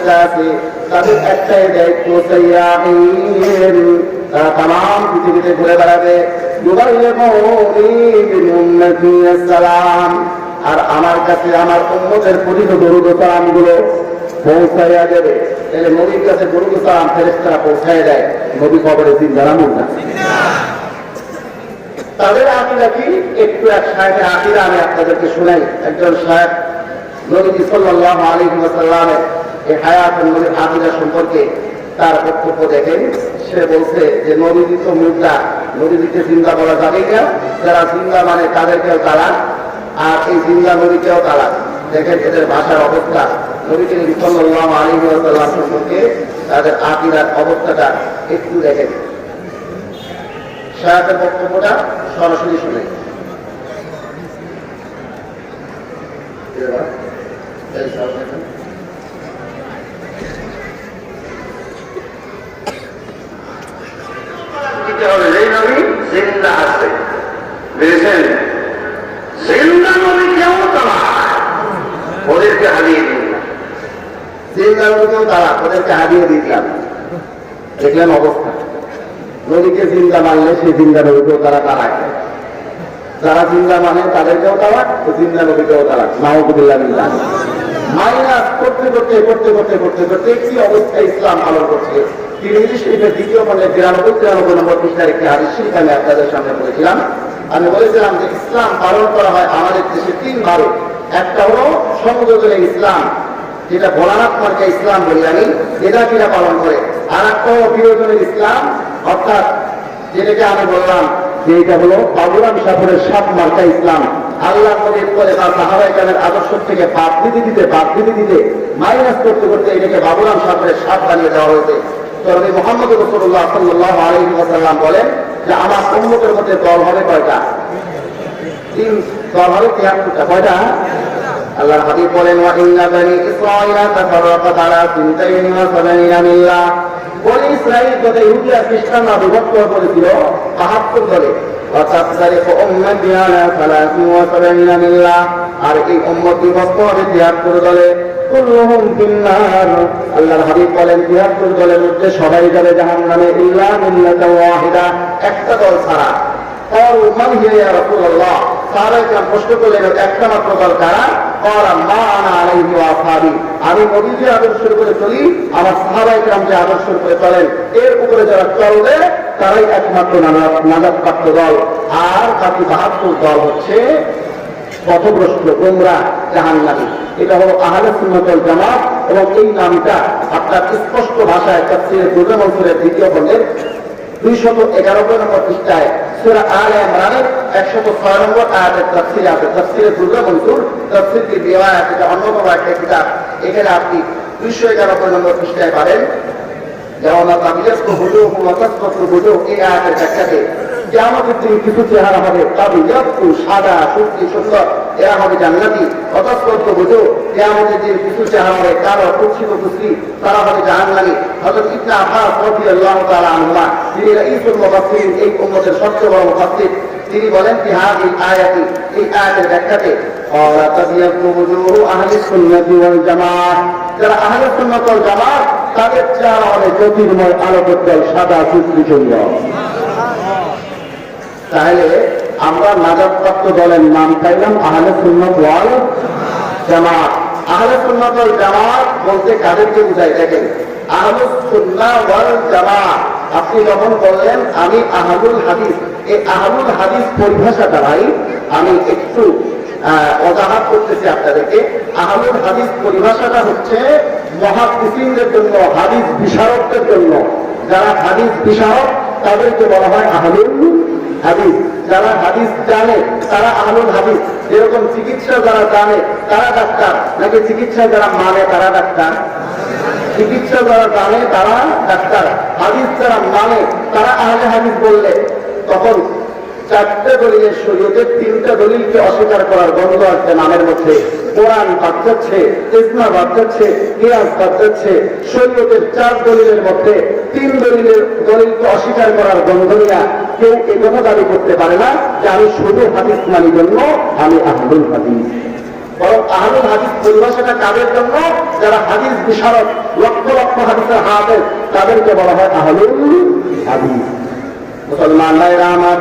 একটা আছে, তাদের একটাই দায়িত্ব সাইয়াহিন, তারা তাম পৃথিবীতে ঘুরে বেড়াবে, সালাম, আর আমার কাছে আমার উম্মতের পঠিত দরুদ ও সালামগুলো পৌঁছাইয়া দেবে। তাহলে নবীর কাছে দরুদ ও সালাম ফেরেশতারা পৌঁছায় দেয়, নবী কবরে জিন্দা না মুর্দা? তাদের আকীদা কি? একটু এক শায়েখের আকীদা আমি আপনাদেরকে শুনাই। একজন শায়েখ নবী সাল্লাল্লাহু আলাইহি ওয়াসাল্লামের এই হায়াতুন নবীর আকীদা সম্পর্কে তার বক্তব্য দেখেন। সে বলছে যে নবীজি তো মুর্দা, নবীজিকে জিন্দা বলা যাবে না, যারা জিন্দা মানে তাদেরকেও তালাক, আর এই জিন্দা নবীকেও তালাক। দেখেন এদের ভাষার অবস্থা। নবী করিম সাল্লাল্লাহু আলাইহি ওয়াসাল্লাম সম্পর্কে তাদের আকীদার অবস্থাটা একটু দেখেন। শায়েখের বক্তব্যটা সরাসরি শুনে। জিন্দা আছে, বুঝেছেন? জিন্দা নবী কেউ তারা ওদেরকে হারিয়ে দিলাম, জিন্দা নবীকেও তারা ওদেরকে হারিয়ে দিলাম। দেখলেন অবস্থা। নবীকে জিন্দা মানলে সেই জিন্দা নবীকেও তারা তালাক, যারা জিন্দা মানে তাদেরকেও তালাক, জিন্দা নবীকেও তালাক। নাউযুবিল্লাহ মিনাল মাইনাস করতে করতে করতে করতে করতে করতে কি অবস্থা ইসলাম পালন করছে। তিরমিজি শরীফের দ্বিতীয় খণ্ডের 93 নম্বর পৃষ্ঠার একটি হাদিস শরীফ আমি আপনাদের সামনে বলেছিলাম। আমি বলেছিলাম যে ইসলাম পালন করা হয় আমাদের দেশে 3 ভাবে। একটা হলো সংযোজনের ইসলাম, যেটা ভোলানাথ মার্কা ইসলাম বলি আমি, এটা কিনা পালন করে। আর একটা হলো বিরোধনের ইসলাম, অর্থাৎ যেটাকে আমি বললাম যে এটা হলো বাবুরাম সাপুরের সাপ মার্কা ইসলাম। আল্লাহ নবীর পরে বা সাহাবায়ে কেরামের আদর্শ থেকে বাদ দিতে মাইনাস করতে করতে এটাকে বাবুরাম সাপুরের সাপ বানিয়ে দেওয়া হয়েছে। তো নবী মুহাম্মদ রাসূলুল্লাহ সাল্লাল্লাহু আলাইহি ওয়াসাল্লাম বলেন যে আমার উম্মতের মধ্যে দল হবে কয়টা? 3 দল হবে 73টা। কয়টা? আল্লাহর হাবিব বলেন ওয়া ইন্না বানি ইসরাঈলা তাফাররাকাত আলা 72 মিল্লাহ। বনি ইসরাঈল যত ইহুদি আর খ্রিস্টানরা বিভক্ত করেছিল 72 দলে। ওয়াতাফতারিকু উম্মতি আলা 73 মিল্লাহ, আর এই উম্মত বিভক্ত হবে 73 দলে। কুল্লুহুম ফিন্নার, আল্লাহর হাবিব বলেন 73 দলের মধ্যে সবাই যাবে জাহান্নামে ইল্লা মিল্লাতান ওয়াহিদা, একটা দল ছাড়া। ক্বালু মান হিয়া ইয়া রাসূলুল্লাহ, সাহাবায়ে কেরাম প্রশ্ন করলেন একটা মাত্র দল কারা? ক্বালা মা আনা আলাইহি ওয়া আসহাবি, আমি নবীজির আদর্শের উপরে চলি, আমার সাহাবায়ে কেরাম যে আদর্শের উপরে চলেন এর উপরে যারা চলবে তারাই একমাত্র নাজাতপ্রাপ্ত দল। আর বাকি 72 দল হচ্ছে পথভ্রষ্ট, গোমরাহ, জাহান্নামী। এটা হলো আহলে সুন্নাত ওয়াল জামাত। এবং এই নামটা আপনার স্পষ্ট ভাষায় তাফসীরে দুররা মনসুরের 2য় খণ্ডের 291 নম্বর পৃষ্ঠায় সূরা আলে ইমরানের 106 নম্বর আয়াতের তাফসীরে আছে। তাফসীরে দুররা মনসুর, তাফসীর কি রিওয়ায়াত, এটা অন্যতম একটা কিতাব। এখানে আপনি 291 নম্বর পৃষ্ঠায় পাবেন যেমন তাবিয়াতু হুজুহু ওয়া তাসফাতু হুজুহ, এই আয়াতের ব্যাখ্যাতে কিয়ামতের দিন কিছু চেহারা হবে তাবিয়াতু, সাদা সুন্দর সুন্দর, এরা হবে জান্নাতি। ওয়া তাসফাতু হুজুহ, কিয়ামতের দিন কিছু চেহারা হবে কালো কুৎসিত কুৎসি, তারা হবে জাহান্নামী। হযরত ইবনে আব্বাস রাদিয়াল্লাহু তাআলা আনহুমা, তিনি রাইসুল মুফাসসিরিন, এই উম্মতের সবচেয়ে বড় মুফাসসির, তিনি বলেন কি হাযিল আয়াতি, এই আয়াতের ব্যাখ্যাতে ক্বালা তাবিয়াতু হুজুহু আহলিস সুন্নাতি ওয়াল জামাত, যারা আহলে সুন্নাত ওয়াল জামাত তাদের চেহারা হবে জ্যোতির্ময় আলোকোজ্জ্বল সাদা সুন্দর সুন্দর। তাহলে আমরা নাজাতপ্রাপ্ত দলের নাম পাইলাম আহলে সুন্নাত ওয়াল জামাত। আহলে সুন্নাত ওয়াল জামাত বলতে কাদেরকে বোঝায়? দেখেন, আহলুস সুন্নাহ ওয়াল জামাত, আপনি যখন বললেন আমি আহলুল হাদিস, এই আহলুল হাদিস পরিভাষা দ্বারাই আমি একটু ওয়াজাহাত করতেছি আপনাদেরকে। আহলুল হাদিস পরিভাষাটা হচ্ছে মুহাদ্দিসিনদের জন্য, হাদিস বিশারদদের জন্য। যারা হাদিস বিশারদ তাদেরকে বলা হয় আহলুল হাদিস। যারা হাদিস জানে তারা আহলুল হাদিস। যেরকম চিকিৎসা যারা জানে তারা ডাক্তার, নাকি চিকিৎসা যারা মানে তারা ডাক্তার? চিকিৎসা যারা জানে তারা ডাক্তার, হাদিস যারা মানে তারা আহলে হাদিস। বললে তখন 4টে দলিলের শরীয়তের 3টা দলিলকে অস্বীকার করার গন্ধ আসছে নামের মধ্যে। কোরআন বাদ যাচ্ছে, ইজমা বাদ যাচ্ছে, কিয়াস বাদ যাচ্ছে। শরীয়তের 4 দলিলের মধ্যে 3 দলিলকে অস্বীকার করার গন্ধ নিয়ে কেউ একথা দাবি করতে পারে না যে আমি শুধু হাদিস মানি জন্য আমি আহলুল হাদিস। বরং আহলুল হাদিস পরিভাষাটা কাদের জন্য? যারা হাদিস বিশারদ, লক্ষ লক্ষ হাদিসের হাফেজ, তাদেরকে বলা হয় আহলুল হাদিস। মুসলমান ভাইরা আমার,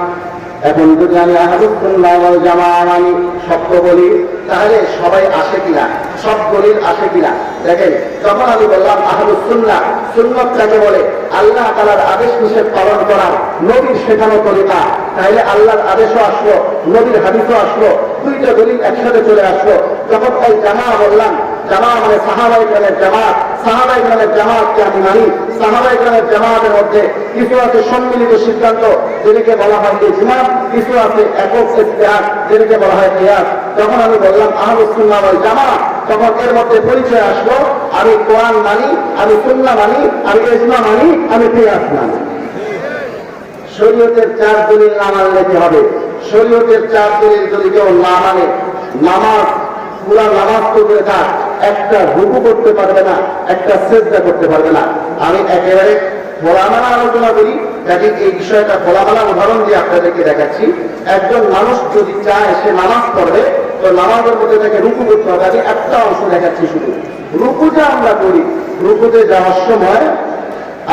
এখন যদি আমি আহলুস সুন্নাহ ওয়াল জামাআহ মানি, সত্য বলি, তাহলে সবাই আসে কিনা, সব দলিল আসে কিনা? দেখেন, যখন আমি বললাম আহলুস সুন্নাহ, সুন্নাত কাকে বলে? আল্লাহ তাআলার আদেশ নিষেধ পালন করা, নবীর শেখানো তরিকা। তাহলে আল্লাহর আদেশও আসলো, নবীর হাদিসও আসলো, দুইটা দলিল একসাথে চলে আসলো। যখন এই জামাআহ বললাম, জামাআহ মানে সাহাবায়ে কেরামের জামাত, সাহাবায়ে কেরামের জামাতকে আমি মানি। সাহাবায়ে কেরামের জামাতের মধ্যে কিছু আছে সম্মিলিত সিদ্ধান্ত, যেটাকে বলা হয় ইজমা, কিছু আছে একক ইজতিহাদ, যেটাকে বলা হয় কিয়াস। যখন আমি বললাম আহলুস সুন্নাহ ওয়াল জামাআহ, তখন এর মধ্যে পরিচয় আসলো, আমি কোরআন মানি, আমি সুন্নাহ মানি, আমি ইজমা মানি, আমি কিয়াস মানি। শরীয়তের 4 দলিল না মানলে কি হবে? শরীয়তের 4 দলিল যদি কেউ না মানে, নামাজ, পুরা নামাজ তো করে থাক, একটা রুকু করতে পারবে না, একটা সিজদা করতে পারবে না। আমি একেবারে খোলামেলা আলোচনা করি, কাজে এই বিষয়টা খোলামেলা উদাহরণ দিয়ে আপনাদেরকে দেখাচ্ছি। একজন মানুষ যদি চায় সে নামাজ পড়বে, তো নামাজের মধ্যে তাকে রুকু করতে হবে। আমি একটা অংশ দেখাচ্ছি শুধু। রুকুতে আমরা করি, রুকুতে যাওয়ার সময়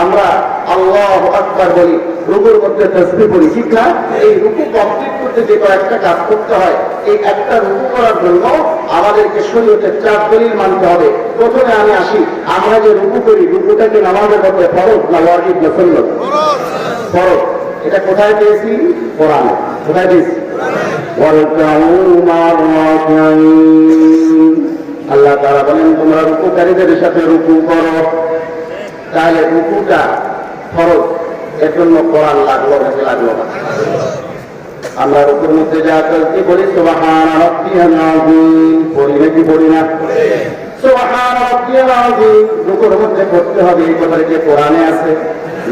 আমরা আল্লাহু আকবার বলি, রুকুর মধ্যে তাসবিহ পড়ি, ঠিক না? এই রুকু কমপ্লিট করতে যে কয়েকটা কাজ করতে হয়, এই একটা রুকু করার জন্য আমাদেরকে শরীয়তের 4 দলিল মানতে হবে। প্রথমে আমি আসি, আমরা যে রুকু করি, রুকুটা কি নামাজের মধ্যে ফরজ না ওয়াজিব না সুন্নাত? ফরজ। এটা কোথায় পেয়েছি? কোরআনে। কোথায় পেয়েছি? আল্লাহ তাআলা বলেন, তোমরা রুকুকারীদের সাথে রুকু করো। তাহলে রুকুটা ফরজ, এর জন্য কোরআন লাগলো নাকি লাগলো না? আমরা রুকুর মধ্যে যা চলতে বলি সুবহানা রাব্বিয়াল আযীম, পড়ি নাকি পড়ি না? সুবহানা রাব্বিয়াল আযীম রুকুর মধ্যে পড়তে হবে, এই কথাটা কি কোরআনে আছে?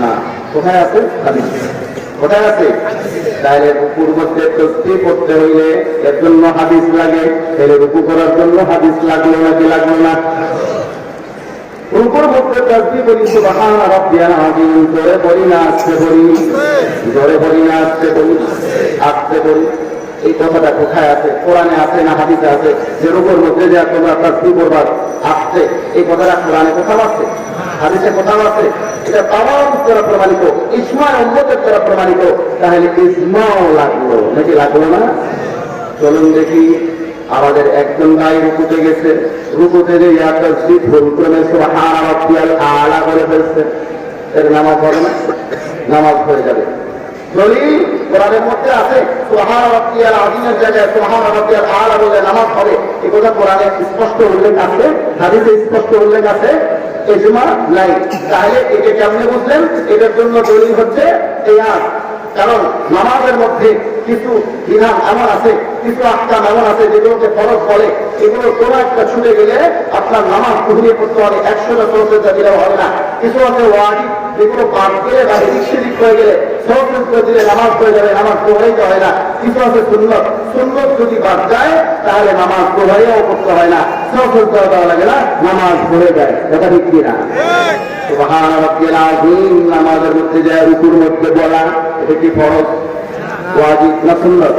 না। কোথায় আছে? হাদিসে। কোথায় আছে? তাহলে রুকুর মধ্যে তাসবিহ পড়তে হইলে এর জন্য হাদিস লাগে, তাহলে রুকু করার জন্য হাদিস লাগলো নাকি লাগলো না? রুকুর মধ্যে তাসবিহ বলি সুবহানা রাব্বিয়াল আযীম, জোরে বলি না আস্তে বলি? জোরে বলি না আস্তে বলি? আস্তে বলি। এই কথাটা কোথায় আছে? কোরআনে আছে না হাদিসে আছে? যে রুকুর মধ্যে যা তোমরা তাসবিহ করবা আস্তে, এই কথাটা কোরআনে কোথাও আছে? হাদিসে কোথাও আছে? এটা তামাম দ্বারা প্রমাণিত, ইজমা উম্মতের দ্বারা প্রমাণিত। তাহলে ইজমাও লাগলো নাকি লাগলো না? চলুন দেখি, আমাদের একজন ভাই রুকুতে গেছে, রুকুতে যে তাসবিহ ভুল করে সুবহানা রাব্বিয়াল আলা বলে ফেলছে, এর নামাজ হবে না? নামাজ হয়ে যাবে। দলিল কোরআনের মধ্যে আছে, সুবহানা রাব্বিয়াল আযীমের জায়গায় সুবহানা রাব্বিয়াল আলা বলে নামাজ হবে, এই কথা কোরআনে স্পষ্ট উল্লেখ আছে, হাদিসে স্পষ্ট উল্লেখ আছে, ইজমা নাই। তাহলে এটা কেমনে বুঝলেন? এটার জন্য দলিল হচ্ছে কিয়াস। কারণ নামাজের মধ্যে কিছু বিধান এমন আছে, কিছু আহকাম এমন আছে যেগুলোকে ফরজ বলে, এগুলো কোনো একটা ছুটে গেলে আপনার নামাজ ঘুরিয়ে করতে হবে, 100টা সহযোগিতা দিলেও হবে না। কিছু আছে ওয়াজিব, যেগুলো বাদ গেলে বা এদিক সেদিক হয়ে গেলে সহযোগিতা দিলে নামাজ হয়ে যাবে, নামাজ প্রবাহিত হয় না। কিছু আছে সুন্নত, সুন্নত যদি বাদ যায় তাহলে নামাজ প্রবাহিও করতে হয় না, সহযোগিতা দেওয়া লাগে না, নামাজ পড়ে যায়। এটা ঠিক কিনা? সুবহানা রাব্বিয়াল আযীম নামাজের মধ্যে যায় রুকুর মধ্যে বলা, এটা কি ফরজ, ওয়াজিব না সুন্নাত?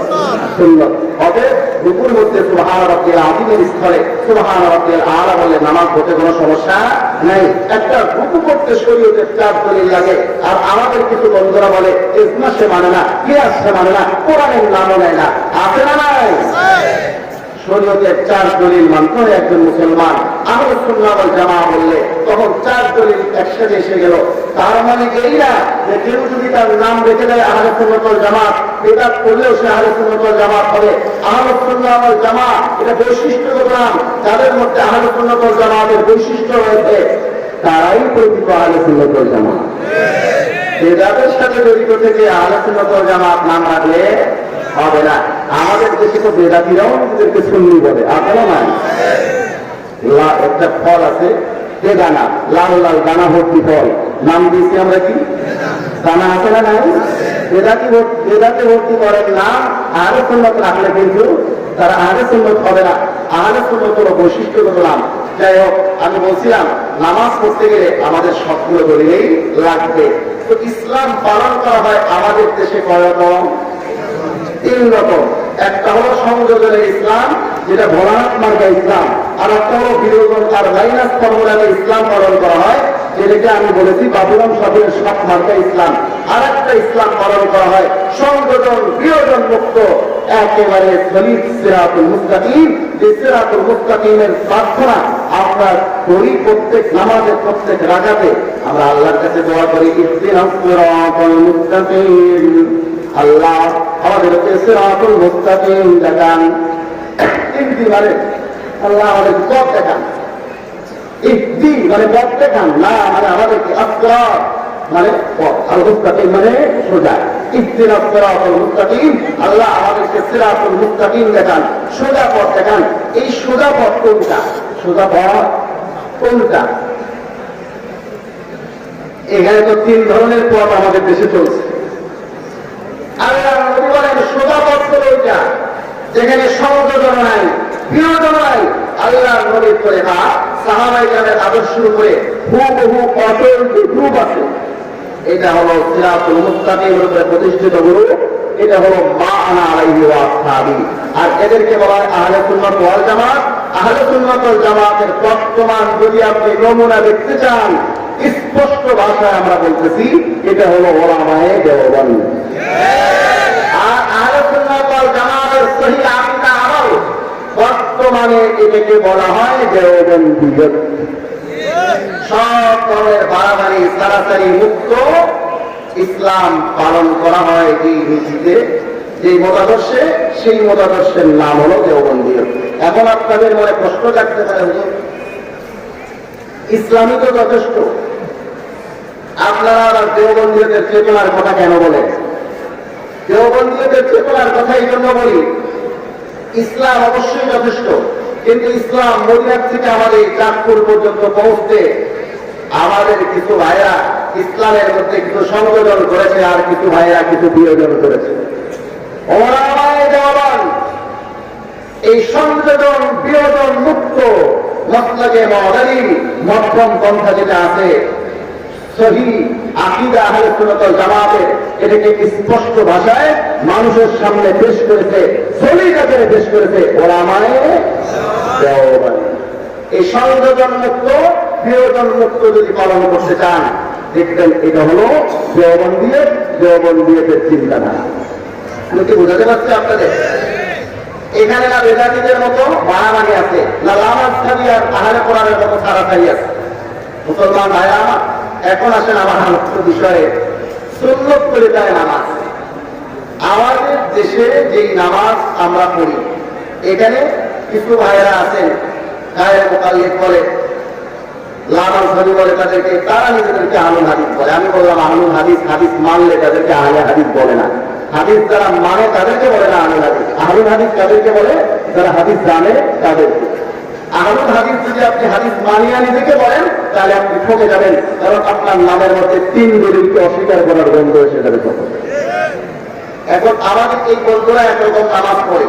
সুন্নাত। হবে রুকুর মধ্যে সুবহানা রাব্বিয়াল আযীমের স্থলে সুবহানা রাব্বিয়াল আলা বলে নামাজ পড়তে কোনো সমস্যা নাই। একটা রুকু করতে শরীয়তের 4 দলিল লাগে, আর আমাদের কিছু বন্ধুরা বলে ইজমা সে মানে না, কিয়াস সে মানে না, কোরআনের নামও নেয় না। আছে না নাই? শরীয়তের 4 দলিল মানতে হয় একজন মুসলমান। আহলুস সুন্নাহ ওয়াল জামাআহ বললে তখন 4 দলিল একসাথে এসে গেল। তার মানে এই না যে কেউ যদি তার নাম রেখে দেয় আহলুস সুন্নাহ ওয়াল জামাআহ, বিদআত করলেও সে আহলুস সুন্নাহ ওয়াল জামাআহ হবে। আহলুস সুন্নাহ ওয়াল জামাআহ এটা বৈশিষ্ট্যগত নাম, যাদের মধ্যে আহলুস সুন্নাহ ওয়াল জামাআতের বৈশিষ্ট্য রয়েছে তারাই প্রকৃত আহলুস সুন্নাহ ওয়াল জামাআহ। বিদআতের সাথে জড়িত থেকে আহলুস সুন্নাহ ওয়াল জামাআত নাম রাখলে হবে না। আমাদের দেশে তো বেদাতিরাও নিজেদেরকে সুন্নি বলে, আপনারা নাই? একটা ফল আছে বেদানা, লাল লাল দানা ভর্তি ফল, নাম দিয়েছি আমরা কি? দানা আছে না নাই? বেদাতে ভর্তি করেন না, আহলে সুন্নাত রাখলে কিন্তু তারা আহলে সুন্নাত হবে না। আহলে সুন্নাত হলো বৈশিষ্ট্যগত নাম। যাই হোক, আমি বলছিলাম নামাজ পড়তে গেলে আমাদের সবগুলো দলিলেই লাগবে। তো ইসলাম পালন করা হয় আমাদের দেশে কয় রকম? 3 রকম। একটা হলো সংযোজনের ইসলাম, যেটা ভোলানাথ মার্কা ইসলাম, আর একটা হলো বিরোধন আর মাইনাস ফর্মুলাতে ইসলাম পালন করা হয়, যেটাকে আমি বলেছি বাবুরাম সাহেবের সব মার্কা ইসলাম। আর একটা ইসলাম পালন করা হয় সংযোজন বিয়োজন মুক্ত, একেবারে সলিড সিরাতুল মুস্তাকিম। যে সিরাতুল মুস্তাকিমের প্রার্থনা আমরা করি প্রত্যেক নামাজের প্রত্যেক রাকাতে। আমরা আল্লাহর কাছে দোয়া করি, ইহদিনাস সিরাতাল মুস্তাকিম, আল্লাহ আমাদেরকে সিরাতুল মুস্তাকিম দেখান। ইহদিনারে আল্লাহ আমাদের পথ দেখান। ইহদি মানে পথ দেখান, না মানে আমাদেরকে আসরাত মানে পথ, আর মুস্তাকিম মানে সোজা। ইহদিনাস সিরাতাল মুস্তাকিম, আল্লাহ আমাদেরকে সিরাতুল মুস্তাকিম দেখান, সোজা পথ দেখান। এই সোজা পথ কোনটা? সোজা পথ কোনটা? এখানে তো তিন ধরনের পথ আমাদের দেশে চলছে। আল্লাহ নবী বলেন সোজা পথ হলো ওইটা যেখানে সংযোজন নাই, বিনোদন নাই। আল্লাহ নবীর করে না সাহাবায়ে কেরামের আদর্শের উপরে হুবহু অটল রূপ আছে। এটা হলো সিরাতুল মুস্তাকিমের উপরে প্রতিষ্ঠিত গুরু, এটা হলো মা আনা আলাইহি ওয়া আসহাবি। আর এদেরকে বলা হয় আহলে সুন্নাত ওয়াল জামাত। আহলে সুন্নাত ওয়াল জামাতের বর্তমান যদি আপনি নমুনা দেখতে চান, স্পষ্ট ভাষায় আমরা বলতেছি এটা হলো উলামায়ে দেওবন্দ। আর আহলে সুন্নাত ওয়াল জামাতের সহি আকীদা আমল বর্তমানে এটাকে বলা হয় দেওবন্দিয়ত। সব ধরনের বাড়াবাড়ি সারাসারি মুক্ত ইসলাম পালন করা হয় এই নীতিতে, যে মতাদর্শে, সেই মতাদর্শের নাম হলো দেওবন্দিয়ত। এখন আপনাদের মনে প্রশ্ন জাগতে পারে, হুজুর ইসলামই তো যথেষ্ট, আপনারা আবার দেওবন্দিয়তের চেতনার কথা কেন বলেন? দেওবন্দিয়তের চেতনার কথা এই জন্য বলি, ইসলাম অবশ্যই যথেষ্ট, কিন্তু ইসলাম মদিনার থেকে আমাদের চাঁদপুর পর্যন্ত পৌঁছতে আমাদের কিছু ভাইরা ইসলামের মধ্যে কিছু সংযোজন করেছে, আর কিছু ভাইরা কিছু বিয়োজন করেছে। ওলামায়ে দেওবন্দ এই সংযোজন বিয়োজন মুক্ত মাসলাকে মুআতাদি মধ্যম পন্থা যেটা আছে সহি আকীদা আহলে সুন্নাত ওয়াল জামাতের, এটাকে স্পষ্ট ভাষায় মানুষের সামনে পেশ করেছে, সলিড আকারে পেশ করেছে ওলামায়ে দেওবন্দ। এই সংযোজন মুক্ত বিয়োজন মুক্ত যদি পালন করতে চান, দেখবেন এটা হলো দেওবন্দিয়তের চিন্তাধারা। আমি কি বোঝাতে পারছি আপনাদের? এখানে না বেদাতীদের মতো বাড়াবাড়ি আছে, না লামাজখালি আর আহলে কোরআনের মতো সারাসারি আছে। মুসলমান ভাইরা আমার, এখন আসেন আমার আলোচ্য বিষয়ে সুন্নত তরিকার নামাজ। আমাদের দেশে যেই নামাজ আমরা পড়ি, এখানে কিছু ভাইয়েরা আছেন গায়ের মোকাল্লিদ বলে, লামাজখালি বলে, তাদেরকে তারা নিজেদেরকে আহলুল হাদিস বলে। আমি বললাম আহলুল হাদিস, হাদিস মানলে তাদেরকে আহলে হাদিস বলে না। হাদিস যারা মানে তাদেরকে বলে না আহলুল হাদিস। আহলুল হাদিস তাদেরকে বলে যারা হাদিস জানে তাদেরকে। আহলুল হাদিস যদি আপনি হাদিস মানিয়া নিজেকে বলেন, তাহলে আপনি ঠকে যাবেন, কারণ আপনার নামের মধ্যে তিন দলিলকে অস্বীকার করার গন্ধ এসে যাবে তখন। এখন আমাদের এই বন্ধুরা একরকম নামাজ পড়ে,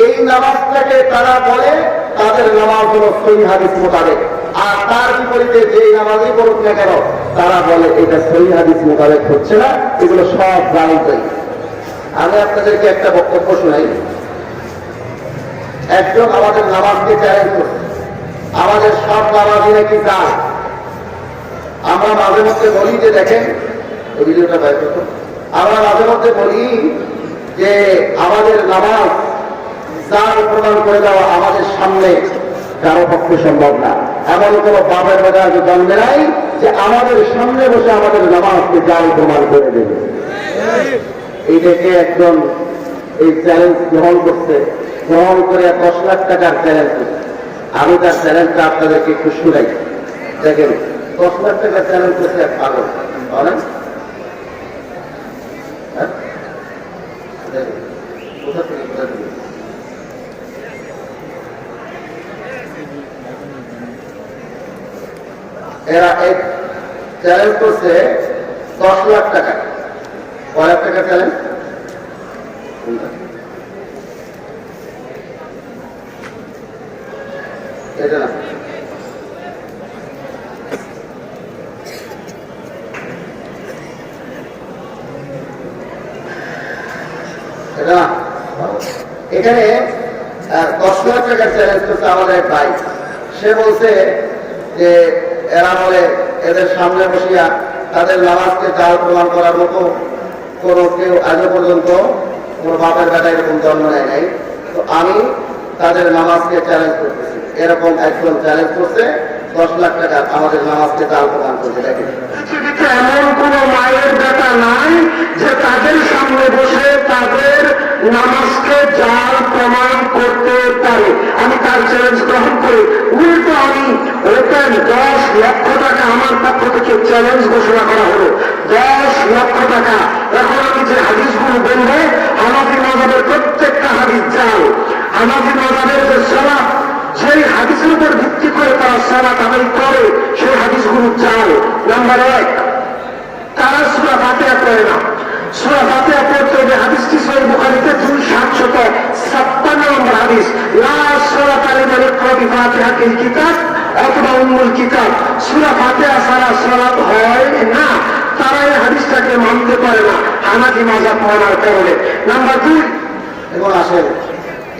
এই নামাজটাকে তারা বলে তাদের নামাজ হলো সহি হাদিস মোতাবেক। আর তার বিপরীতে যেই নামাজই পড়ুক না কেন, তারা বলে এটা সহি হাদিস মোতাবেক হচ্ছে না, এগুলো সব জানতেই। আমি আপনাদেরকে একটা বক্তব্য শোনাই। একজন আমাদের নামাজকে চ্যালেঞ্জ করছে, আমাদের সব নামাজই নাকি জান। আমরা মাঝে মধ্যে বলি যে দেখেন, ওই ভিডিওটা বাইর করতো, আমরা মাঝে মধ্যে বলি যে আমাদের নামাজ জান প্রমাণ করে দেওয়া আমাদের সামনে কারো পক্ষে সম্ভব না। এমন কোন বাপের বাজার জন্মে নাই যে আমাদের সামনে বসে আমাদের নামাজকে জাল প্রমাণ করে দেবে। এইটাকে একজন এই চ্যালেঞ্জ গ্রহণ করছে, গ্রহণ করে 10 লাখ টাকার চ্যালেঞ্জ করছে। আমি তার চ্যালেঞ্জটা আপনাদেরকে একটু শুনাই। দেখেন, 10 লাখ টাকার চ্যালেঞ্জ করছে এক পাগল, বলেন কোথা থেকে এরা এক চ্যালেঞ্জ করছে 10 লাখ টাকা। কয় লাখ টাকা চ্যালেঞ্জ? এটা না, এটা এখানে 10 লাখ টাকার চ্যালেঞ্জ করছে আমাদের এক ভাই। সে বলছে যে এরা বলে এদের সামনে বসিয়া তাদের নামাজকে জাল প্রমাণ করার মতো কোনো কেউ আজও পর্যন্ত কোনো বাপের বেটা এরকম জন্ম নেয় নাই। তো আমি তাদের নামাজকে চ্যালেঞ্জ করতেছি। এরকম একজন চ্যালেঞ্জ করছে 10 লাখ টাকা আমাদের নামাজকে জাল প্রমাণ করছে। দেখেন, পৃথিবীতে এমন কোন মায়ের বেটা নাই যে তাদের সামনে বসে তাদের নামাজকে জাল প্রমাণ করতে পারে। আমি তার চ্যালেঞ্জ গ্রহণ করি। উল্টো আমি ওপেন 10 লক্ষ টাকা আমার পক্ষ থেকে চ্যালেঞ্জ ঘোষণা করা হলো। 10 লক্ষ টাকা। এখন আমি যে হাদিসগুলো বলবো, হানাফি মাযহাবের প্রত্যেকটা হাদিস জাল। হানাফি মাযহাবের যে সালাত, সেই হাদিসের উপর ভিত্তি করে তারা সালাত আদায় করে, সেই হাদিসগুলো জাল। নাম্বার 1, তারা সূরা ফাতিহা পড়ে না। সূরা ফাতিহা পড়তে হবে, হাদিসটি সহিহ বুখারীতে 2756 নম্বর হাদিস। লা সালাতা লিমান ইয়াকরা বিফাতিহাতিল কিতাব অথবা উম্মুল কিতাব। সূরা ফাতিহা ছাড়া সালাত হয় না। তারা এই হাদিসটাকে মানতে পারে না হানাফি মাযহাব মানার কারণে। নাম্বার 2, এখন আসেন,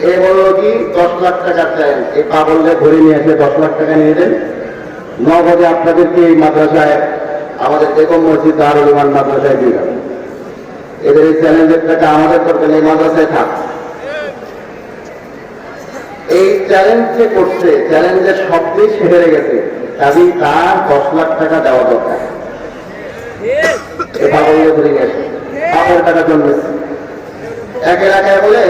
এ বললো কি 10 লাখ টাকার চ্যালেঞ্জ। এই পা বললে ধরে নিয়ে এসে 10 লাখ টাকা নিয়ে দেন। 9 বাজে আপনাদেরকে এই মাদ্রাসায়, আমাদের বেগম মসজিদ দারুল ইমান মাদ্রাসায় দিয়ে যাবে। এদের এই চ্যালেঞ্জের টাকা আমাদের করবেন, এই মাদ্রাসায় থাক। এই চ্যালেঞ্জ যে করছে, চ্যালেঞ্জের শব্দেই সে হেরে গেছে, কাজেই তার 10 লাখ টাকা দেওয়া দরকার। এ পা বললে ধরে নিয়ে আসে, পাপের টাকা জন্মেছে। এক এলাকায় বলে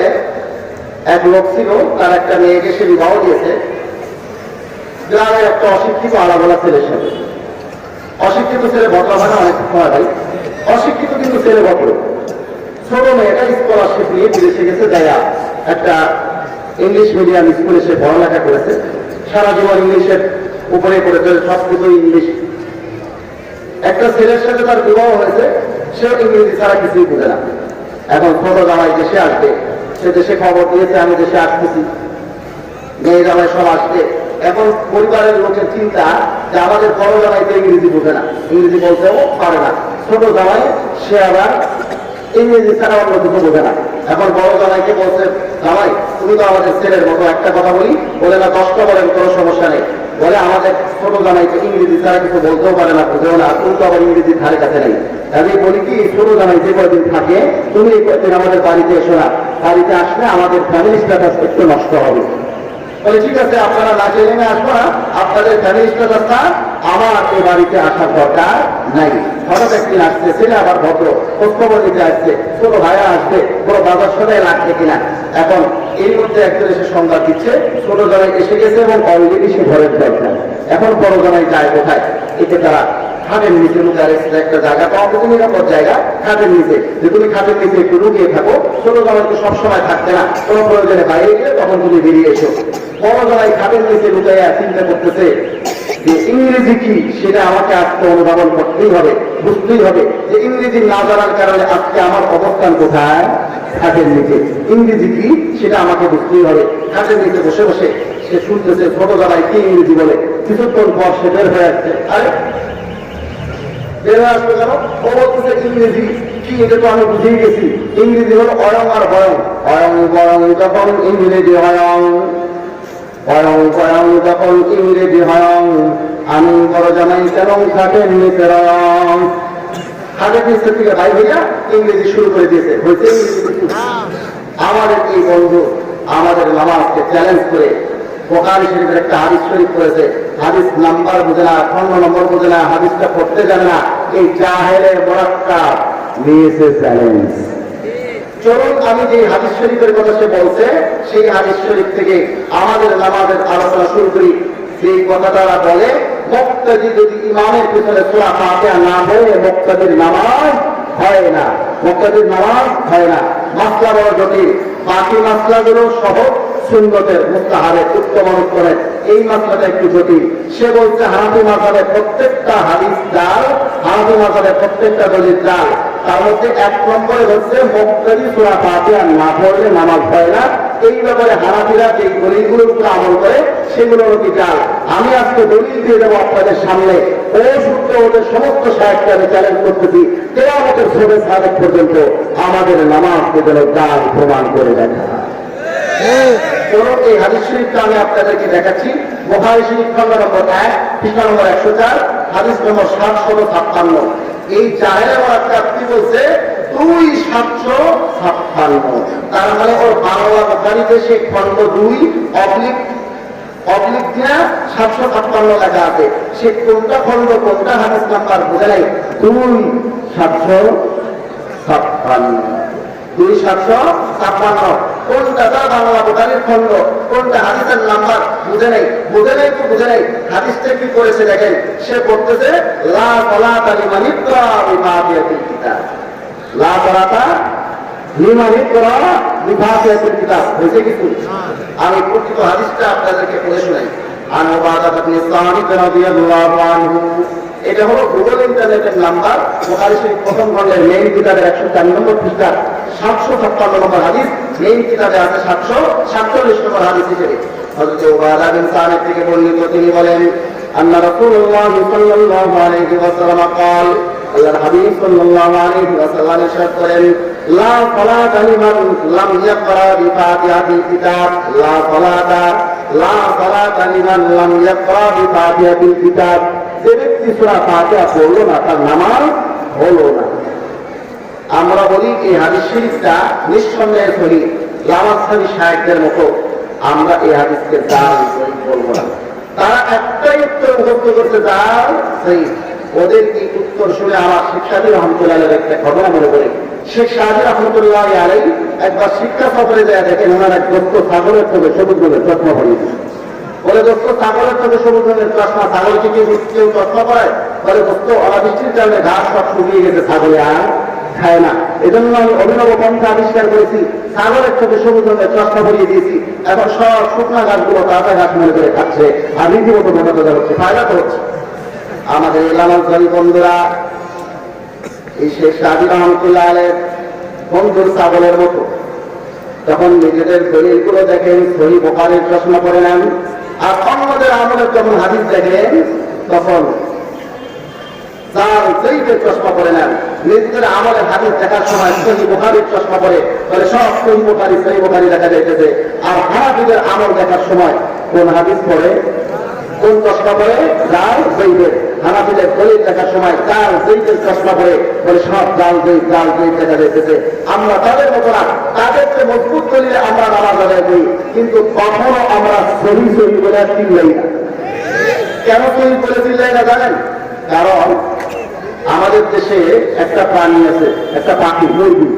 এক লোক ছিল, তার একটা মেয়েকে সে বিবাহ দিয়েছে গ্রামের একটা অশিক্ষিত আলাদা ছেলের সাথে। অশিক্ষিত ছেলে বদলা হয় না, অনেক সময় ভাই। অশিক্ষিত কিন্তু ছেলে বদল। ছোট মেয়েটা স্কলারশিপ নিয়ে বিদেশে গেছে, দেয়া একটা ইংলিশ মিডিয়াম স্কুলে সে পড়ালেখা করেছে। সারা জীবন ইংলিশের উপরে করেছে, সবকিছু ইংলিশ। একটা ছেলের সাথে তার বিবাহ হয়েছে, সেও ইংরেজি ছাড়া কিছুই বুঝে না। এখন ছোট জামাই দেশে আসবে, সে দেশে খবর দিয়েছে আমি দেশে আসতেছি, মেয়ে জামাই সব আসবে। এখন পরিবারের লোকের চিন্তা যে আমাদের বড় জামাই তো ইংরেজি বোঝে না, ইংরেজি বলতেও পারে না। ছোট জামাই সে আবার ইংরেজি ছাড়া অন্য কিছু বোঝে না। এখন বড় জামাইকে বলছে, জামাই তুমি তো আমাদের ছেলের মতো, একটা কথা বলি। বলে না, 10টা বলেন, কোনো সমস্যা নেই। বলে আমাদের ছোট জামাই তো ইংরেজি ছাড়া কিছু বলতেও পারে না, বুঝেও না, তুমি তো আবার ইংরেজির ধারে কাছে নেই। আমি বলি কি, ছোট জামাই যে কয়েকদিন থাকে, তুমি এই কয়েকদিন আমাদের বাড়িতে এসো না। বাড়িতে আসলে আমাদের ফ্যামিলি স্ট্যাটাস একটু নষ্ট হবে। বলে ঠিক আছে, আপনারা না জেনে আসবো না, আপনাদের ফ্যামিলি স্ট্যাটাসটা আমার এই বাড়িতে আসার দরকার নাই। হঠাৎ একদিন আসছে, ছেলে আবার ভদ্র, খোঁজখবর নিতে আসছে, ছোট ভাইয়া আসছে, কোনো বাজার সদায় লাগছে কিনা। এখন এর মধ্যে একজন এসে সংবাদ দিচ্ছে ছোট জামাই এসে গেছে এবং অলরেডি সে ঘরের দরকার। এখন বড় জামাই যায় কোথায়? এতে তারা খাটের নিচে লুকায় রেখেছে একটা জায়গা, পাওয়া কিন্তু নিরাপদ জায়গা, খাটের নিচে। যে তুমি খাটের নিচে একটু লুকিয়ে থাকো, ছোট জামাই তো সবসময় থাকতে না, কোনো প্রয়োজনে বাইরে গেলে তখন তুমি বেরিয়ে এসো। বড় জামাই খাটের নিচে লুকাইয়া চিন্তা করতেছে যে ইংরেজি কি, সেটা আমাকে আজকে অনুধাবন করতেই হবে, বুঝতেই হবে যে ইংরেজি না জানার কারণে আজকে আমার অবস্থান কোথায়। খাটের নিচে ইংরেজি কি সেটা আমাকে বুঝতেই হবে। খাটের নিচে বসে বসে সে শুনতেছে ছোট জামাই কি ইংরেজি বলে। কিছুক্ষণ পর সে বের হয়ে আসছে। আরে বের হয়ে আসবে কেন? ও বলতেছে ইংরেজি কি, এটা তো আমি বুঝেই গেছি। ইংরেজি হলো অয়ং আর বয়ং। অয়ং বয়ং যখন ইংরেজি হয়ং, অয়ং বয়ং যখন ইংরেজি হয়ং, আমি বড় জামাই কেন খাটের নিচে রয়ং। খাটের নিচে থেকে ভাই ভাইয়া ইংরেজি শুরু করে দিয়েছে, হয়েছে ইংরেজি। আমাদের এই বন্ধু আমাদের নামাজকে চ্যালেঞ্জ করে বুখারী শরীফের একটা হাদিস শরীফ করেছে। হাদিস নাম্বার বোঝে না, খন্ড নম্বর বোঝে না, হাদিসটা পড়তে জানে না। এই জাহেলের মুরাক্কাব নিয়েছে চ্যালেঞ্জ। চলুন আমি যে হাদিস শরীফের কথা সে বলছে, সেই হাদিস শরীফ থেকে আমাদের নামাজের আলোচনা শুরু করি। সেই কথাটা বলে, মুক্তাদি যদি ইমামের পিছনে সূরা ফাতিহা না পড়ে মুক্তাদির নামাজ হয় না, মুক্তাদির নামাজ হয় না। মাসলা বড় জটিল, বাকি মাসলাগুলো সহজ, সুন্নতের মুস্তাহাবের উত্তম অনুত্তমের। এই মাসলাটা একটু জটিল। সে বলছে হানাফি মাযহাবের প্রত্যেকটা হাদিস জাল, হানাফি মাযহাবের প্রত্যেকটা দলিল জাল। তার মধ্যে 1 নম্বরে হচ্ছে মুক্তাদি সূরা ফাতিহা না পড়লে নামাজ হয় না। এই ব্যাপারে হানাফিরা যে দলিলগুলোর উপর আমল করে সেগুলো নাকি জাল। আমি আজকে দলিল দিয়ে দেবো আপনাদের সামনে। ও সূত্র ওদের সমস্ত সাহেবকে আমি চ্যালেঞ্জ করতেছি, কিয়ামতের সবে সাদেক পর্যন্ত আমাদের নামাজকে যেন জাল প্রমাণ করে দেখা। চলুন এই হাদিস শরীফটা আমি আপনাদেরকে দেখাচ্ছি। বুখারী শরীফ খণ্ড নম্বর 1 পৃষ্ঠা নম্বর 104 হাদিস নম্বর 756। এই জাহের ওয়াক্তি বলছে 2756, তার মানে ওর বাংলা বুখারীতে সে খণ্ড 2 অবলিক দিয়া 756 লেখা আছে। সে কোনটা খণ্ড কোনটা হাদিস নাম্বার বোঝা নাই। 2756 কোনটা তার বাংলা বুখারীর খণ্ড কোনটা হাদিসের নাম্বার বুঝে নেই। হাদিসটা কি করেছে দেখেন। সে বলতেছে লা সালাতা লিমান ইকরা বিফাতিহাতিল কিতাব, লা সালাতা লিমান ইকরা বিফাতিহাতিল কিতাব। বুঝে কিছু আমি প্রকৃত হাদিসটা আপনাদেরকে পড়ে শোনাই। আন উবাদা ইবনে সামিত রাদিয়াল্লাহু আনহু, এটা হলো গুগল ইন্টারনেটের নাম্বার। বুখারী শরীফ প্রথম খণ্ডের মেইন কিতাবের 104 নম্বর পৃষ্ঠা 756 নম্বর হাদিস, মেইন কিতাবে আছে 747 নম্বর হাদিস হিসেবে। হযরত উবাদা বিন সামিত থেকে বর্ণিত, তিনি বলেন আন্না রাসূলুল্লাহ সাল্লাল্লাহু আলাইহি ওয়াসাল্লাম قال, আল্লাহর হাবিব সাল্লাল্লাহু আলাইহি ওয়াসাল্লাম ইরশাদ করেন লা সালাতা লিমান লাম ইয়াকরা বিফাতিহাতিল কিতাব, লা সালাতা লিমান লাম ইয়াকরা বিফাতিহাতিল কিতাব। যে ব্যক্তি সূরা ফাতিহা পড়লো না তার নামাজ হলো না। আমরা বলি এই হাদিস শরীফটা নিঃসন্দেহে সহিহ। লামাসানি শায়েখদের মতো আমরা এই হাদিসকে জাল বলবো না। তারা একটাই উত্তর মুখস্থ করতে জাল সহিহ। ওদের এই উত্তর শুনে আমার শেখ সাদি রহমতুল্লাহ আলাইহির একটা ঘটনা মনে পড়ে। শেখ সাদি রহমতুল্লাহ আলাইহি একবার শিক্ষা সফরে যায়, দেখেন ওনার এক দোস্ত ছাগলের থেকে সবুজ রঙের চশমা পরিয়ে দিয়েছে। বলে দোস্ত ছাগলের থেকে সবুজ রঙের চশমা, ছাগলকে কেউ চশমা পরায়? বলে দোস্ত অনাবৃষ্টির কারণে ঘাস সব শুকিয়ে গেছে, ছাগলে আর খায় না, এজন্য আমি অভিনব পন্থা আবিষ্কার করেছি, ছাগলের থেকে সবুজ রঙের চশমা পরিয়ে দিয়েছি। এখন সব শুকনা ঘাসগুলো কাঁচা ঘাস মনে করে খাচ্ছে, আর রীতিমতো মনোযোগ হচ্ছে, ফায়দা তো হচ্ছে। আমাদের এলাকার বন্ধুরা এই শেখ সাদি রহমতুল্লাহ আলাইহির বন্ধুর ছাগলের মতো যখন নিজেদের দলিলগুলো দেখেন, সহিহ বুখারীর চশমা পরে নেন, আর অন্যদের আমলের যখন হাদিস দেখেন তখন তার সহিহের চশমা পরে নেন। নিজেদের আমলের হাদিস দেখার সময় সহিহ বুখারীর চশমা পরে, তাহলে সব সহিহ বুখারী দেখা যাইতেছে। আর হানাফিদের আমল দেখার সময় কোন হাদিস পড়ে, কোন চশমা পরে? জাল সহিহের। হানাফিদের দলিল দেখার সময় জাল সহিহের চশমা পরে, বলে সব জাল সহিহ দেখা যাইতেছে। আমরা তাদের মতো না, তাদের যে মজবুত দলিলে আমরা নামাজ আদায় করি, কিন্তু কখনো আমরা সহিহ বলে চিল্লাই না। কেন সহিহ বলে চিল্লাই না জানেন? কারণ আমাদের দেশে একটা প্রাণী আছে, একটা পাখি, মুরগি,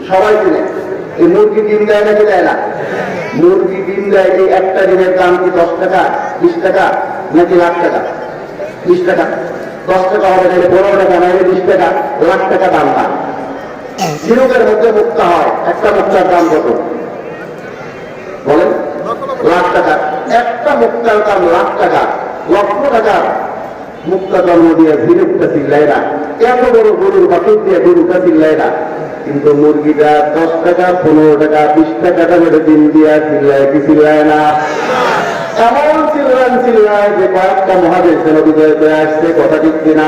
সবাই চিনে। এই মুরগি ডিম দেয় নাকি দেয় না? মুরগি ডিম দেয়। এই একটা ডিমের দাম কি 10 টাকা, 20 টাকা নাকি লাখ টাকা? 20 টাকা। 10 টাকা হবে না, 15 টাকা না, 20 টাকা, লাখ টাকা দাম না। ঝিনুকের মধ্যে মুক্তা হয়, একটা মুক্তার দাম কত বলেন? লাখ টাকা। একটা মুক্তার দাম লাখ টাকা, লক্ষ টাকা মুক্তা জন্ম দিয়ে ঝিনুকটা চিল্লায় না, এত বড় গরুর বাছুর দিয়ে গরুটা চিল্লায় না। কিন্তু মুরগিটা 10 টাকা, 15 টাকা, 20 টাকা করে দিন দিয়া চিল্লায় কি চিল্লায় না? এমন চিল্লায় যে কয়েকটা মহাদেশের বিজয় করে আসছে, কথা ঠিক কিনা?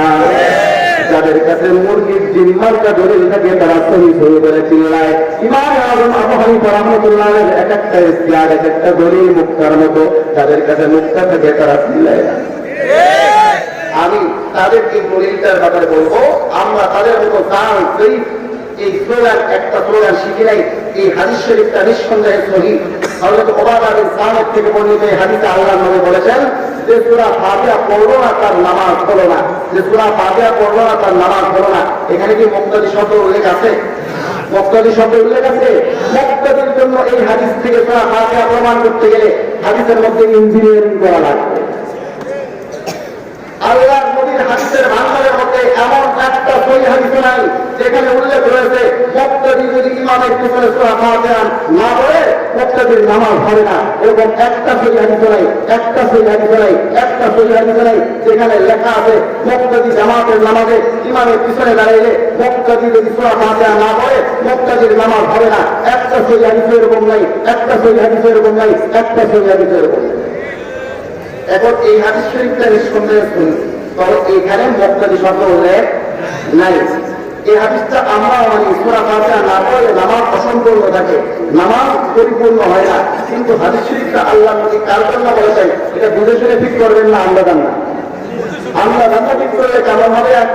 যাদের কাছে মুরগির জিম্মারটা দলিল থাকে তারা সহিহ বলে চিল্লায়। ইমাম আযম আবু হানিফা রাহমাতুল্লাহ এক একটা ইসলাম এক একটা দলিল মুক্তার মতো, যাদের কাছে মুক্তা থাকে তারা চিল্লায় না। আমি তাদের এই দলিলটার ব্যাপারে বলবো, আমরা তাদের মতো জাল সহিহ এই স্লোগান, একটা স্লোগান শিখি নাই। এই হাদিস শরীফটা নিঃসন্দেহে সহিহ। হযরত উবাদা বিন সামিত থেকে বর্ণিত এই হাদিসে আল্লাহর নবী বলেছেন যে সূরা ফাতিহা পড়লো না তার নামাজ হলো না, যে সূরা ফাতিহা পড়লো না তার নামাজ হলো না। এখানে কি মুক্তাদি শব্দ উল্লেখ আছে? মুক্তাদি শব্দ উল্লেখ আছে? মুক্তাদির জন্য এই হাদিস থেকে সূরা ফাতিহা প্রমাণ করতে গেলে হাদিসের মধ্যে ইঞ্জিনিয়ারিং করা লাগবে। আল্লাহর নবীর হাদিসের ভান্ডারের মধ্যে এমন একটা সহিহ হাদিস নাই যেখানে উল্লেখ রয়েছে মুক্তাদি যদি ইমামের পিছনে সূরা ফাতিহা না পড়ে মুক্তাদির নামাজ হবে না। এরকম একটা সহিহ হাদিস নাই, একটা সহিহ হাদিস নাই যেখানে লেখা আছে মুক্তাদি জামাতের নামাজে ইমামের পিছনে দাঁড়াইলে মুক্তাদি যদি সূরা ফাতিহা না পড়ে মুক্তাদির নামাজ হবে না। একটা সহিহ হাদিস এরকম নাই, একটা সহিহ হাদিস এরকম নাই। এখন এই হাদিস শরীফটা নিঃসন্দেহে সহিহ, তবে এখানে মুক্তাদি শব্দ উল্লেখ নাই। এই হাদিসটা আমরা মানি সূরা ফাতিহা না পড়লে নামাজ অসম্পূর্ণ থাকে, নামাজ পরিপূর্ণ হয় না। কিন্তু হাদিস শরীফটা আল্লাহ নবী কার জন্য বলেছেন এটা বুঝে শুনে ঠিক করবেন না, আমরা জান না। আমরা জানতে ঠিক করলে কেমন হবে? এক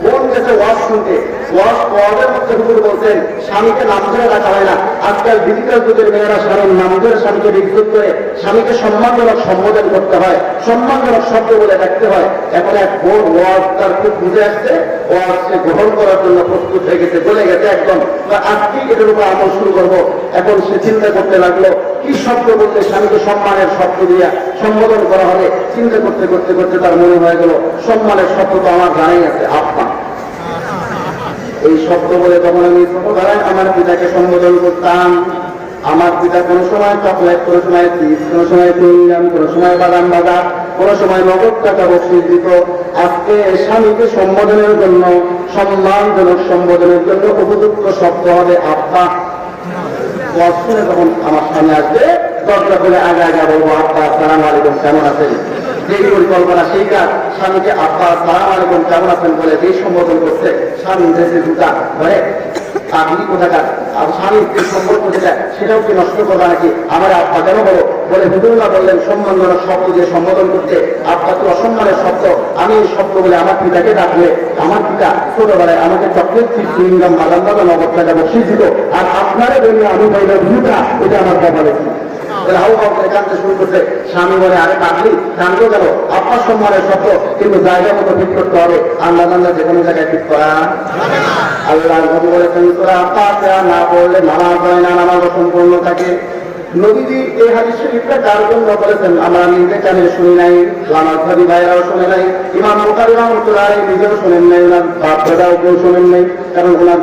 বোন গেছে ওয়াজ শুনতে, ওয়াজের মধ্যে হুজুর বলছেন স্বামীকে নাম ধরে রাখা হয় না। আজকাল ডিজিটাল যুগের মেয়েরা স্বামীর নাম ধরে স্বামীকে বিদ্যুৎ করে স্বামীকে সম্মানজনক সম্বোধন করতে হয়, সম্মানজনক শব্দ বলে ডাকতে হয়। এখন এক বোন ওয়াজ তার খুব বুঝে আসছে, ওয়াজ সে গ্রহণ করার জন্য প্রস্তুত হয়ে গেছে, বলে গেছে একদম আজকে এটার উপর আমল শুরু করবো। এখন সে চিন্তা করতে লাগলো কি শব্দ বললে স্বামীকে সম্মানের শব্দ দিয়া সম্বোধন করা হবে। চিন্তা করতে করতে করতে তার মনে হয়ে গেল সম্মানের শব্দ তো আমার জানাই আছে, আপা। এই শব্দ বলে তখন আমি ছোটবেলায় আমার পিতাকে সম্বোধন করতাম। আমার পিতা কোনো সময় চকলেট, কোনো সময় চিপস, কোনো সময় চুইংগাম, কোনো সময় বাদাম বাজার, কোনো সময় নগদ টাকা বকশিশ দিত। আজকে স্বামীকে সম্বোধনের জন্য, সম্মানজনক সম্বোধনের জন্য উপযুক্ত শব্দ হবে আব্বা। শুনে তখন আমার সামনে আসবে, দরজা খুলে আগে আগে বলবো আব্বা আসসালামু আলাইকুম, কেমন আছেন? যেই পরিকল্পনা সেই কাজ, স্বামীকে আব্বা আসসালামু আলাইকুম কেমন আছেন বলে যেই সম্বোধন করছে, স্বামী দেশে দুটা মানে পাগলি কোথাকার আর স্বামীর যে সম্পর্ক যেটা সেটাও কি নষ্ট করবা নাকি? আমার আব্বা কেন বলো বলে হুজুরুল্লাহ বললেন সম্মানজনক শব্দ দিয়ে সম্বোধন করতে। আব্বা তো অসম্মানের শব্দ, আমি এই শব্দ বলে আমার পিতাকে ডাকলে আমার পিতা ছোটবেলায় আমাকে চকলেট চিপস চুইংগাম বাদাম বাদাম নগদ টাকা বকশিশ দিত, আর আপনারা বললে আমি বললাম দুটা, এটা আমার কপালে ছিল। কাঁদতে শুরু করছে। স্বামী বলে আরে কাঁদলি, কাঁদলো কেন? আপনার সম্মানের শব্দ, কিন্তু জায়গা মতো ঠিক করতে হবে। আল্লাহ আল্লাহ যে কোনো জায়গায় ঠিক করা আল্লাহ নবী বলেছেন তোরা ফাতিহা না পড়লে নামাজ হয় না, নামাজ অসম্পূর্ণ থাকে। নবীজি এই হাদিস শরীফটা কার জন্য বলেছেন আমরা নিজে কানে শুনি নাই, লামাজহাবি ভাইরাও শুনে নাই, ইমাম বুখারী রাহমাতুল্লাহ আলাইহি নিজেও শুনেন নাই, ওনার বাপ দাদাও কেউ শুনেন নাই। কারণ ওনার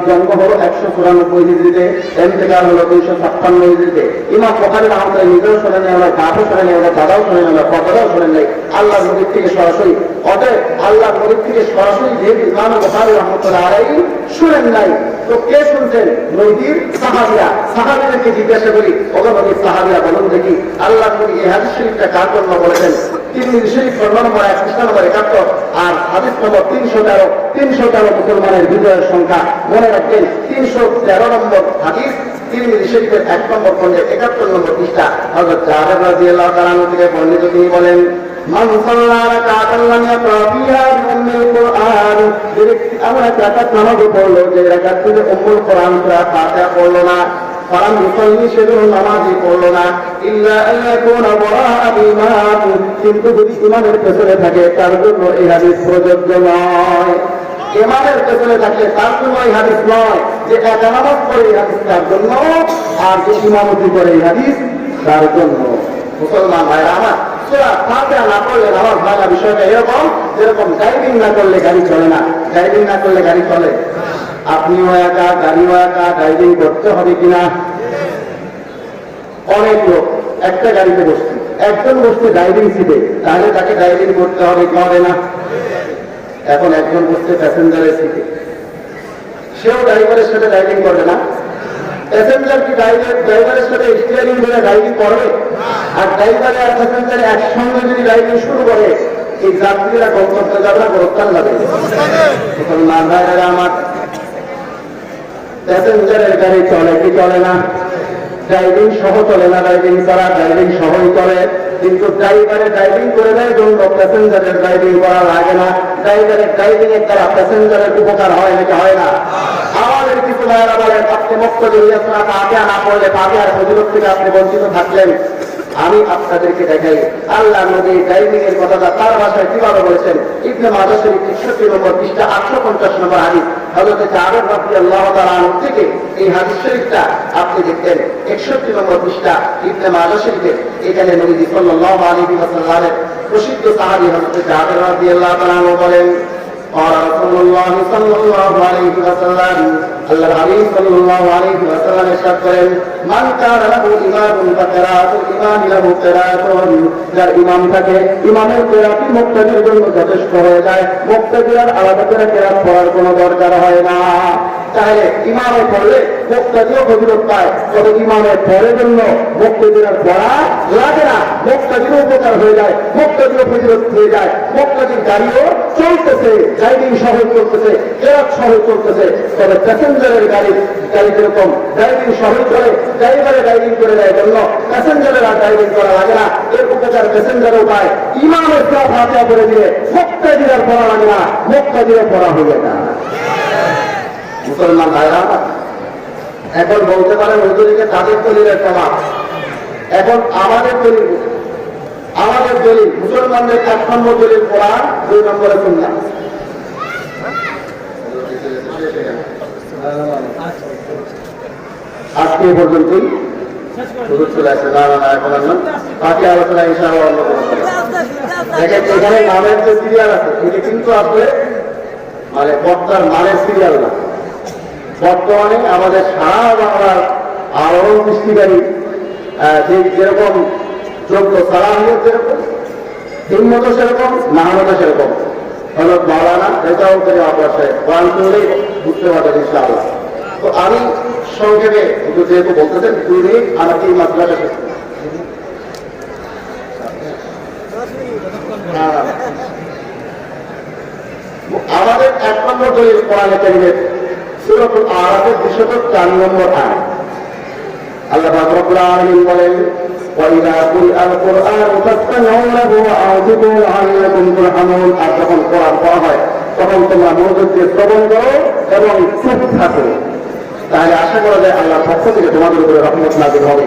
জন্ম হলো 194 হিজরিতে, ইন্তেকাল হলো 256 হিজরিতে। ইমাম বুখারী রাহমাতুল্লাহ নিজেও শোনেন নাই, ওনার বাপও শোনেন নাই, ওনার দাদাও শোনেন নাই, ওনার দাদাও শোনেন নাই। আল্লাহ নবীর থেকে সরাসরি অতএব আল্লাহ নবীর থেকে সরাসরি যেহেতু ইমাম বুখারী রাহমাতুল্লাহ আলাইহি শুনেন নাই, তো কে শুনছেন? নবীর সাহাবীরা। সাহাবীদেরকে জিজ্ঞাসা করি, ওগো নবীর সাহাবীরা বলুন দেখি আল্লাহ নবী এই হাদিস শরীফটা কার জন্য বলেছেন? তিরমিজি শরীফ নম্বর 1 পৃষ্ঠা নম্বর 71 আর হাদিস নম্বর 313 মুসলমানের বিজয়ের সংখ্যা মনে রাখবেন। 313 নম্বর হাদিস তিরমিজি শরীফের 1 নম্বর খণ্ডে 71 নম্বর পৃষ্ঠা। হযরত জাবের রাদিয়াল্লাহু তাআলা থেকে বর্ণিত, তিনি বলেন মান সাল্লা রাকাতান লাম ইয়াকরা ফিহা বিউম্মিল কুরআন, যে ব্যক্তি এমন এক রাকাত নামাজ পড়লো যে রাকাতটিতে উম্মুল কুরআন সূরা ফাতিহা পড়লো না, ফালাম ইউসাল্লি, সেজন্য নামাজই পড়লো না, ইল্লা আন ইয়াকুনা ওয়ারা'a ইমাম, কিন্তু যদি ইমামের পেছনে থাকে তার জন্য এই হাদিস প্রযোজ্য নয়। ইমামের পেছনে থাকলে তার জন্য এই হাদিস নয়, যে একা নামাজ পড়ে এই হাদিস তার জন্য, আর যে ইমামতি করে এই হাদিস তার জন্য। মুসলমান ভাইরা আমার, সূরা ফাতিহা না পড়লে নামাজ হয় না। বিষয়টা এরকম যেরকম ড্রাইভিং না করলে গাড়ি চলে না। ড্রাইভিং না করলে গাড়ি চলে? আপনিও একা, গাড়িও একা, ড্রাইভিং করতে হবে কিনা? অনেক লোক একটা গাড়িতে বসছে, একজন বসছে ড্রাইভিং সিটে, তাহলে তাকে ড্রাইভিং করতে হবে কি হবে না? এখন একজন বসছে প্যাসেঞ্জারের সিটে, সেও ড্রাইভারের সাথে ড্রাইভিং করবে না? প্যাসেঞ্জার কি ড্রাইভারের সাথে স্টিয়ারিং ধরে ড্রাইভিং করবে? আর ড্রাইভার আর প্যাসেঞ্জার একসঙ্গে যদি ড্রাইভিং শুরু করে, এই যাত্রীরা গন্তব্যে যাবে না গোরস্থান যাবে? মুসলমান ভাইরা আমার, প্যাসেঞ্জারের গাড়ি চলে কি চলে না? ড্রাইভিং সহ চলে না? ড্রাইভিং ছাড়া ড্রাইভিং সহই চলে, কিন্তু ড্রাইভারে ড্রাইভিং করে দেয় জন্য প্যাসেঞ্জারের ড্রাইভিং করা লাগে না। ড্রাইভারের ড্রাইভিং এর দ্বারা প্যাসেঞ্জারের উপকার হয় নাকি হয় না? আমাদের কিছু ভাইরা বলেন আপনি মুক্তদি ফাতিহা না পড়লে ফাতিহার ফজিলত থেকে আপনি বঞ্চিত থাকলেন। আমি আপনাদেরকে দেখাই আল্লাহ নবী ড্রাইভিং এর কথাটা তার ভাষায় কিভাবে বলেছেন। ইবনে মাজাহ শরীফ 61 নম্বর পৃষ্ঠা 850 নম্বর হাদিস, হযরত জাবের রাদিয়াল্লাহু তাআলা আনহু থেকে এই হাদিস শরীফটা আপনি দেখতেন 61 নম্বর পৃষ্ঠা ইবনে মাজাহ শরীফে। এখানে নবী সাল্লাল্লাহু আলাইহি ওয়াসাল্লামের প্রসিদ্ধ সাহাবী হযরত জাবের রাদিয়াল্লাহু তাআলা আনহু বলেন قال رسول الله صلى الله عليه وسلم, আল্লাহর হাবিব সাল্লাল্লাহু আলাইহি ওয়াসাল্লাম ইরশাদ করেন মান কানা লাহু ইমামুন ফাকারাতুল ইমামি লাহু কিরাতুন, যার ইমাম থাকে ইমামের কিরাতি মুক্তাদির জন্য যথেষ্ট হয়ে যায়, মুক্তাদির আলাদা করে কিরাত পড়ার কোনো দরকার হয় না। তাহলে ইমামে পড়লে মুক্তাদিও ফজিলত পায়, তবে ইমামের পড়ার জন্য মুক্তাদির পড়া লাগে না, মুক্তাদির উপকার হয়ে যায়, মুক্তাদিও ফজিলত হয়ে যায়, মুক্তাদির গাড়িও চলতেছে, ড্রাইভিং সহজ চলতেছে, কেরাত সহজ চলতেছে। তবে প্যাসেঞ্জারের গাড়ি যেরকম ড্রাইভিং সহজ চলে, ড্রাইভারে ড্রাইভিং করে দেয় জন্য প্যাসেঞ্জারের আর ড্রাইভিং করা লাগে না। এর উপকার প্যাসেঞ্জারও পায়। ইমামের সব হাতে করে দিলে মুক্তাদিরার পড়া লাগে না, মুক্তাদিরে পড়া হয়ে না। মুসলমান ভাইরা, এখন বলতে পারেন হুজুরিকে তাদের দলিলের প্রমাণ। এখন আমাদের দলিল, মুসলমানদের 1 নম্বর দলিল কোরআন, 2 নম্বরে সুন্নাহ। আজকে এই পর্যন্তই। চলে আসছে না এখন বাকি আলোচনা ইনশাআল্লাহ অন্য কোনো দেখেন। এখানে নামের যে সিরিয়াল আছে এটা কিন্তু আসলে মানে বক্তার মানের সিরিয়াল না। বর্তমানে আমাদের সারা বাংলার আলোড়ন সৃষ্টিকারী যেরকম যোগ্য সালাহিয়ত যেরকম, হিম্মত সেরকম, নাহমত সেরকম হলো মাওলানা এটাও করে আপনার সাহেব কোরআন করলেই বুঝতে পারবেন ইনশাআল্লাহ। তো আমি সংক্ষেপে যেহেতু বলতেছেন 2 মিনিট আমাকে এই মাত্রাটা শেষ করুন। আমাদের 1 নম্বর দলিল কোরআনে কারীমের সূরাতুল আরাফের 204 নম্বর আয়াত। আল্লাহ পাক রব্বুল আলামিন বলেন, وَإِذَا قُرِئَ الْقُرْآنُ فَاسْتَمِعُوا لَهُ وَأَنصِتُوا لَعَلَّكُمْ تُرْحَمُونَ। আর যখন কোরআন পড়া হয় তখন তোমরা মনোযোগ দিয়ে শ্রবণ করো এবং চুপ থাকো, তাহলে আশা করা যায় আল্লাহর পক্ষ থেকে তোমাদের উপরে রহমত নাযিল হবে।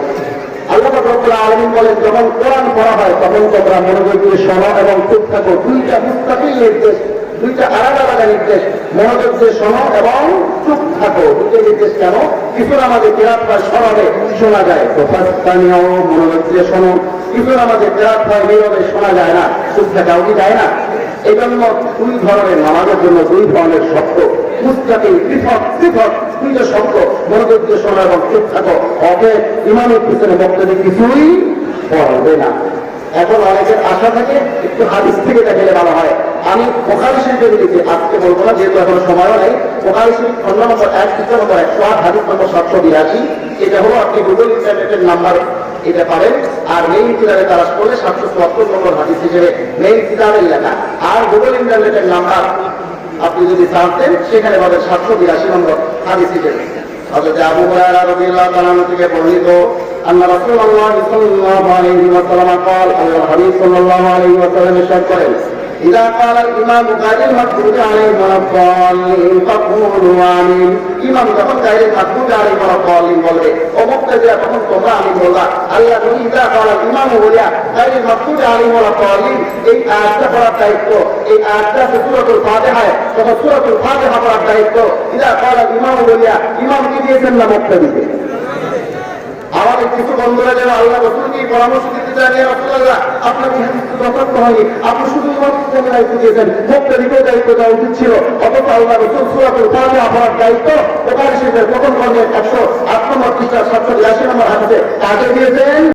আল্লাহ পাক রব্বুল আলামিন বলেন, যখন কোরআন পড়া হয় তখন তোমরা মনোযোগ দিয়ে শোনো এবং চুপ থাকো। 2টা মুস্তাকিল নির্দেশ, 2টা আলাদা আলাদা নির্দেশ। মনোযোগ দিয়ে শোনো এবং চুপ থাকো, 2টা নির্দেশ কেন? কিছু আমাদের কেরাত হয় সরবে শোনা যায়, তো ফাস্তামিউ মনোযোগ দিয়ে শোনো। কিছু আমাদের কেরাত হয় নীরবে শোনা যায় না, চুপ থাকাও কি যায় না? এই জন্য 2 ধরনের নামাজের জন্য 2 ধরনের শব্দ, মুস্তাকিল পৃথক পৃথক 2টা শব্দ। মনোযোগ দিয়ে শোনো এবং চুপ থাকো। অতএব ইমামের পিছনে বক্তব্য কিছুই পড়বে না। এখন অনেকের আশা থাকে একটু হাদিস থেকে দেখলে ভালো হয়। আমি বুখারী শরীফে লিখেছি, আজকে বলবো না যেহেতু এখন সময়ও নেই। বুখারী শরীফ খণ্ড নম্বর 1 পৃষ্ঠা নম্বর 108 হাদিস নম্বর 782। এটা হলো আপনি গুগল ইন্টারনেটের নাম্বার এটা পাবেন। আর মেইন কিতাবে তালাশ করলে 774 নম্বর হাদিস হিসেবে মেইন কিতাবের লেখা। আর গুগল ইন্টারনেটের নাম্বার আপনি যদি সার্চ দেন সেখানে পাবেন 782 নম্বর হাদিস হিসেবে। হযরত আবু হুরায়রা রাদিয়াল্লাহু তাআলা থেকে বর্ণিত আন্না রাসূলুল্লাহ সাল্লাল্লাহু আলাইহি ওয়াসাল্লাম قال আল্লাহর হাবিব সাল্লাল্লাহু আলাইহি ওয়াসাল্লাম ইরশাদ করেন, ইযা ক্বালা ইমামু গায়রিল মাগদুবি আলাইহিম ওয়ালাদ-দাল্লিন ফাকুলু আমিন। ইমাম যখন গায়রিল মাগদুবি আলাইহিম ওয়ালাদ-দাল্লিন বলবে ও মুক্তাদিরা তখন তোমরা আমিন বলবা। আল্লাহ নবী ইযা ক্বালা ইমামু বলিয়া গায়রিল মাগদুবি আলাইহিম ওয়ালাদ-দাল্লিন এই আয়াতটা পড়ার দায়িত্ব, এই আয়াতটা সূরাতুল ফাতিহায়, তখন সূরাতুল ফাতিহা পড়ার দায়িত্ব ইযা ক্বালা ইমামু বলিয়া ইমাম কি দিয়েছেন না মুক্তাদিকে? আমাদের কিছু বন্ধুরা যেন আল্লাহ রাসূলকে পরামর্শ দিতে চান, ইয়া রাসূলুল্লাহ আপনাকে হাদিস যথার্থ হয়নি, আপনি শুধু ইমামকে দায়িত্ব দিয়েছেন, মুক্তাদিকেও দায়িত্ব দেওয়া উচিত ছিল। অথচ আল্লাহ রাসূল সূরাতুল ফাতিহা পড়ার দায়িত্ব বুখারী শরীফের প্রথম খণ্ডের 108 নম্বর পৃষ্ঠা 782 নম্বর হাদিসে কাকে দিয়েছেন?